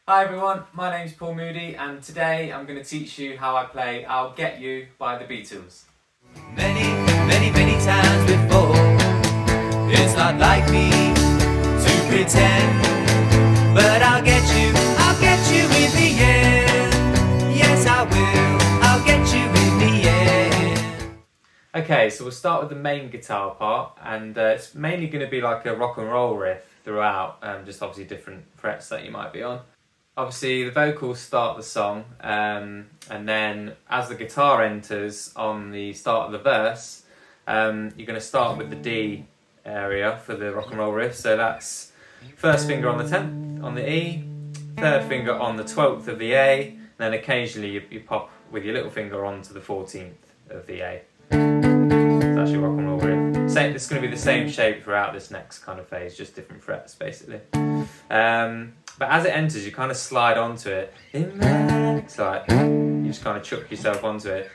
Hi everyone, my name's Paul Moody and today I'm going to teach you how I play I'll Get You by the Beatles. Many times before, it's not like me to pretend, but I'll get you in the end. Yes I will, I'll get you in the end. Okay, so we'll start with the main guitar part and it's mainly going to be like a rock and roll riff throughout, just obviously different frets that you might be on. Obviously the vocals start the song and then as the guitar enters on the start of the verse, you're going to start with the D area for the rock and roll riff. So that's first finger on the 10th on the E, third finger on the 12th of the A, and then occasionally you pop with your little finger onto the 14th of the A. So that's your rock and roll riff. It's going to be the same shape throughout this next kind of phase, just different frets basically. But as it enters, you kind of slide onto it. It's like you just kind of chuck yourself onto it.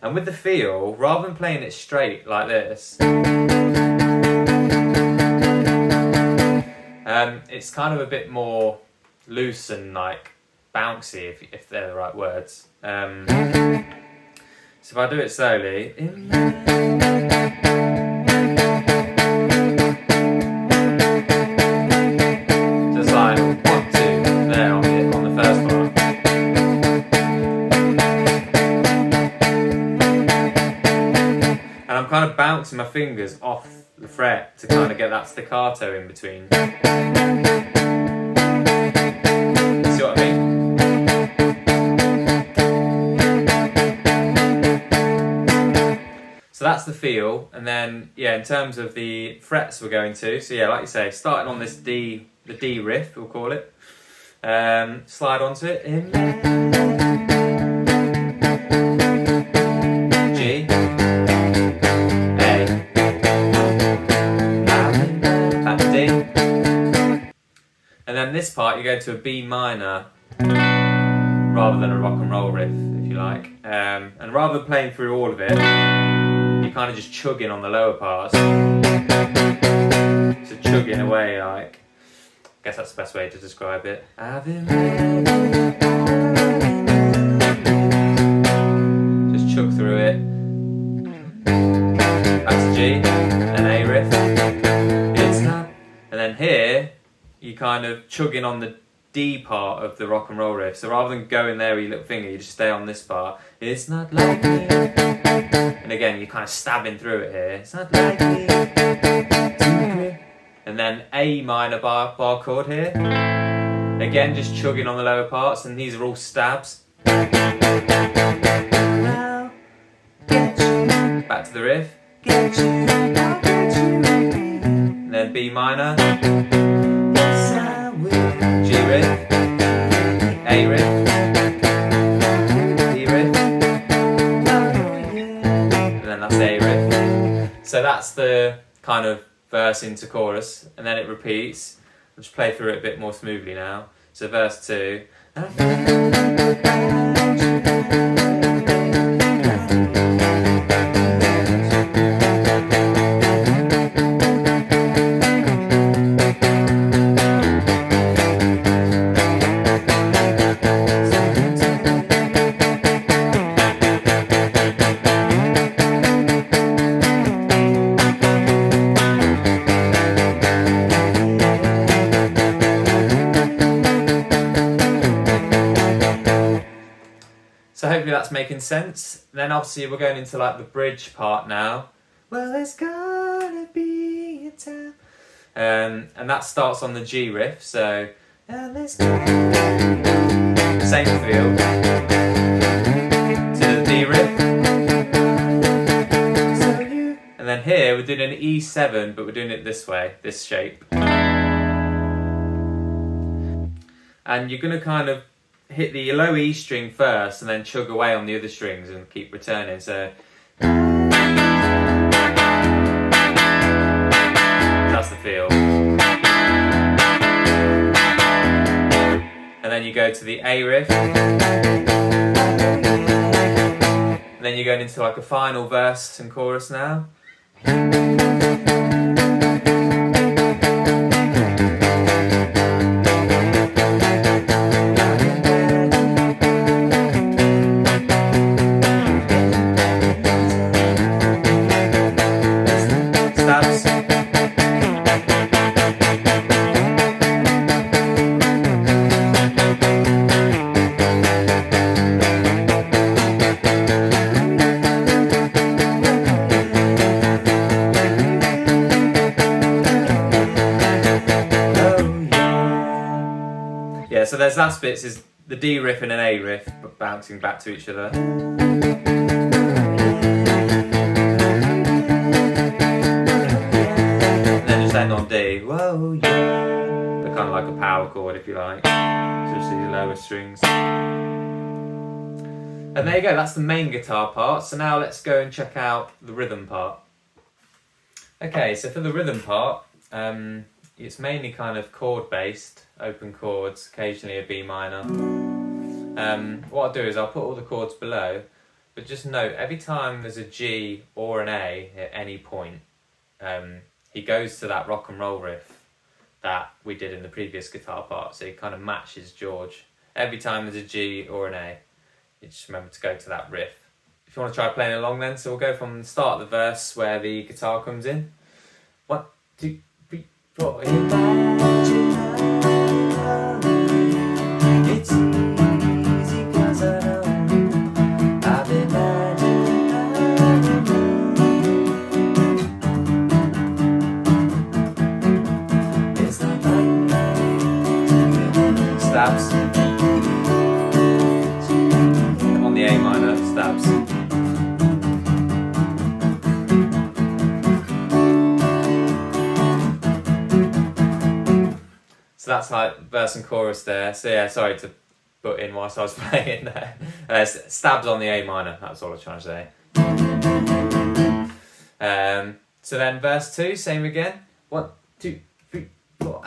And with the feel, rather than playing it straight like this, it's kind of a bit more loose and like bouncy, if they're the right words. So if I do it slowly. And I'm kind of bouncing my fingers off the fret to kind of get that staccato in between. See what I mean? So that's the feel, and then yeah, in terms of the frets we're going to, so yeah, like you say, starting on this D, the D riff, we'll call it. Slide onto it. G. And then this part, you go to a B minor rather than a rock and roll riff, if you like. And rather than playing through all of it, you kind of just chugging on the lower parts. So chugging away, like. I guess that's the best way to describe it. Just chug through it. That's G, an A riff. It's not. And then here, you kind of chugging on the D part of the rock and roll riff. So rather than going there with your little finger, you just stay on this part. It's not like me. And again, you're kind of stabbing through it here. It's not like me. And then A minor bar chord here. Again, just chugging on the lower parts, and these are all stabs. Back to the riff. And then B minor. G riff, A riff, D riff, and then that's A riff. So that's the kind of verse into chorus, and then it repeats. I'll just play through it a bit more smoothly now. So verse 2. So hopefully that's making sense. Then obviously we're going into like the bridge part now. Well, there's gonna be a time. And that starts on the G riff, so same feel. To the D riff. And then here we're doing an E7, but we're doing it this way, this shape. And you're gonna kind of hit the low E string first and then chug away on the other strings and keep returning. So that's the feel. And then you go to the A riff. And then you're going into like a final verse and chorus now. yeah, so there's last bits is the D riff and an A riff but bouncing back to each other. And then just end on D. Whoa, yeah. But kind of like a power chord if you like. So just the lower strings. And there you go, that's the main guitar part. So now let's go and check out the rhythm part. Okay, so for the rhythm part, it's mainly kind of chord based, open chords, occasionally a B minor. What I'll do is I'll put all the chords below, but just note every time there's a G or an A at any point, he goes to that rock and roll riff that we did in the previous guitar part, so he kind of matches George. Every time there's a G or an A, you just remember to go to that riff. If you want to try playing along then, so we'll go from the start of the verse where the guitar comes in. 1, 2, 3, 4. It's easy 'cause I know I've imagined it's not like stabs on the A minor, stabs. So that's like verse and chorus there. So yeah, sorry to put in whilst I was playing there. Stabs on the A minor, that's all I was trying to say. So then verse 2, same again. 1, 2, 3, 4.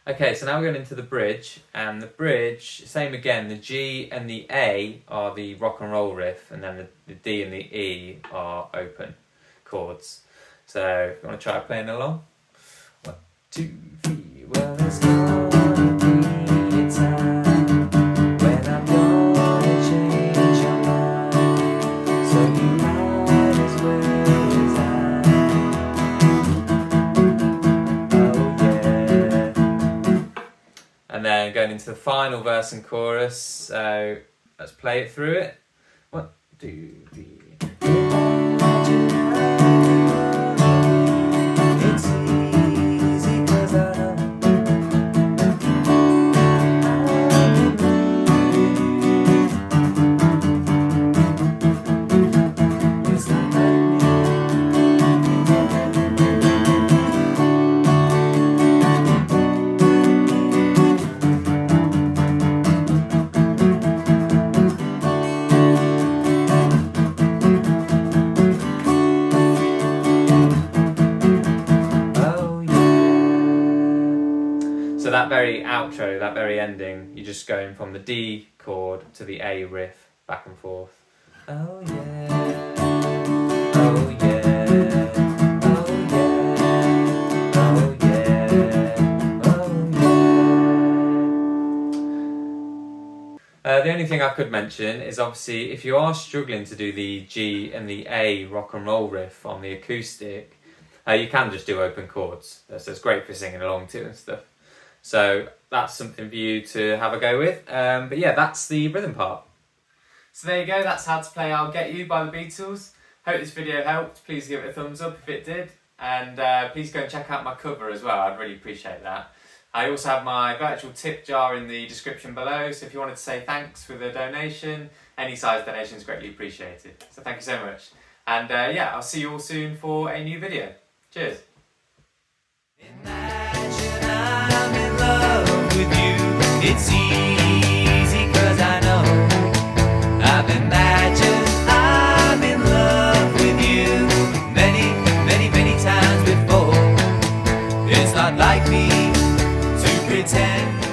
Okay, so now we're going into the bridge, and the bridge, same again, the G and the A are the rock and roll riff, and then the D and the E are open chords. So if you want to try playing along. 1, 2, 3, well it's gonna be a time when I'm gonna change your mind, so you might as well resign. And then going into the final verse and chorus, so let's play it through it. 1, 2, 3. It's easy 'cause I know it's not like So that very outro, that very ending, you're just going from the D chord to the A riff, back and forth. Oh yeah, oh yeah, oh yeah, oh yeah, oh yeah. The only thing I could mention is obviously if you are struggling to do the G and the A rock and roll riff on the acoustic, you can just do open chords. So it's great for singing along to and stuff. So that's something for you to have a go with. But yeah, that's the rhythm part. So there you go, that's how to play I'll Get You by the Beatles. Hope this video helped. Please give it a thumbs up if it did. And please go and check out my cover as well, I'd really appreciate that. I also have my virtual tip jar in the description below, so if you wanted to say thanks for the donation, any size donation is greatly appreciated. So thank you so much. And yeah, I'll see you all soon for a new video. Cheers. Imagine I'm in love with you. It's easy 'cause I know I've imagined I'm in love with you many, many, many times before. It's not like me to pretend